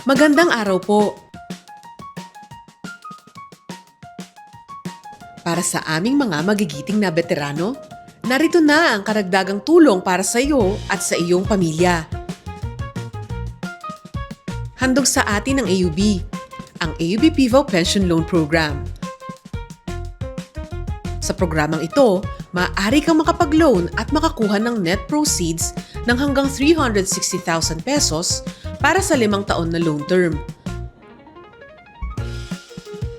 Magandang araw po. Para sa aming mga magigiting na veterano, narito na ang karagdagang tulong para sa iyo at sa iyong pamilya. Handog sa atin ng AUB, ang AUB PIVAW Pension Loan Program. Sa programang ito, maaari kang makapag-loan at makakuha ng net proceeds ng hanggang 360,000 pesos para sa 5 taon na loan term.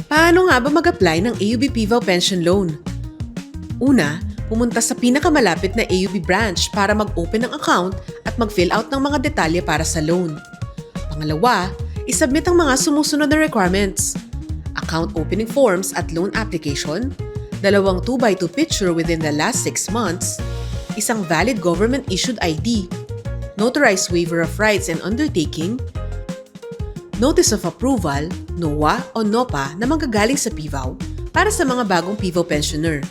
Paano nga ba mag-apply ng AUB PIVAW Pension Loan? Una, pumunta sa pinakamalapit na AUB branch para mag-open ng account at mag-fill out ng mga detalye para sa loan. Pangalawa, isubmit ang mga sumusunod na requirements: account opening forms at loan application, 2 2x2 picture within the last 6 months, isang valid government-issued ID, notarized waiver of rights and undertaking, Notice of Approval, NOA o NOPA na manggagaling sa PIVAW para sa mga bagong PIVAW pensioner.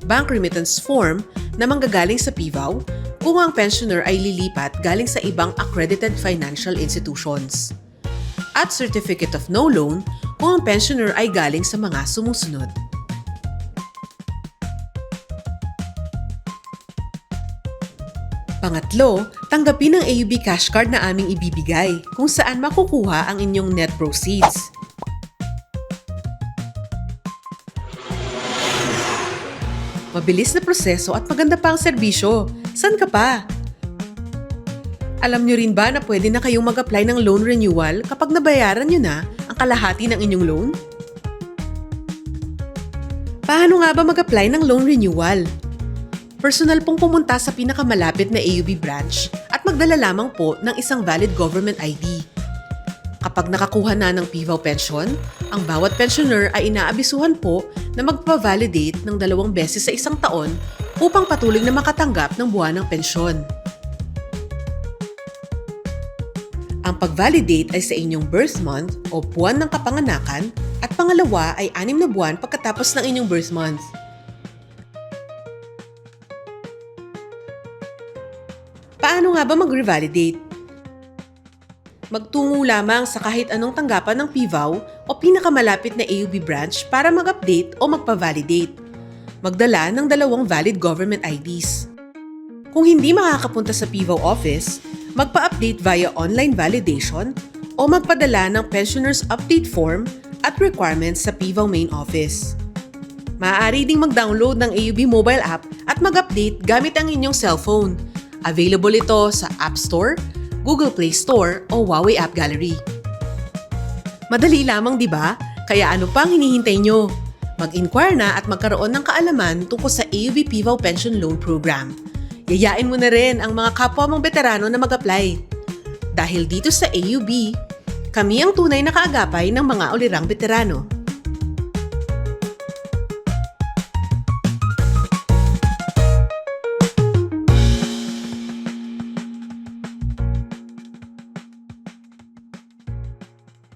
Bank Remittance Form na manggagaling sa PIVAW kung ang pensioner ay lilipat galing sa ibang accredited financial institutions. At Certificate of No Loan kung ang pensioner ay galing sa mga sumusunod. Pangatlo, tanggapin ang AUB cash card na aming ibibigay kung saan makukuha ang inyong net proceeds. Mabilis na proseso at maganda pa ang serbisyo. San ka pa? Alam nyo rin ba na pwede na kayong mag-apply ng loan renewal kapag nabayaran nyo na ang kalahati ng inyong loan? Paano nga ba mag-apply ng loan renewal? Personal pong pumunta sa pinakamalapit na AUB branch at magdala lamang po ng isang valid government ID. Kapag nakakuha na ng PIVAW pension, ang bawat pensioner ay inaabisuhan po na magpa-validate ng 2 beses sa isang taon upang patuloy na makatanggap ng buwan ng pensyon. Ang pag-validate ay sa inyong birth month o buwan ng kapanganakan at pangalawa ay 6 na buwan pagkatapos ng inyong birth month. Paano nga ba mag-revalidate? Magtungo lamang sa kahit anong tanggapan ng PIVAW o pinakamalapit na AUB branch para mag-update o magpa-validate. Magdala ng 2 valid government IDs. Kung hindi makakapunta sa PIVAW office, magpa-update via online validation o magpadala ng Pensioners Update Form at requirements sa PIVAW main office. Maaari ding mag-download ng AUB mobile app at mag-update gamit ang inyong cellphone. Available ito sa App Store, Google Play Store o Huawei App Gallery. Madali lamang, di ba? Kaya ano pang hinihintay nyo? Mag-inquire na at magkaroon ng kaalaman tungkol sa AUB PIVAW Pension Loan Program. Yayain mo na rin ang mga kapwa mong veterano na mag-apply. Dahil dito sa AUB, kami ang tunay na kaagapay ng mga ulirang veterano.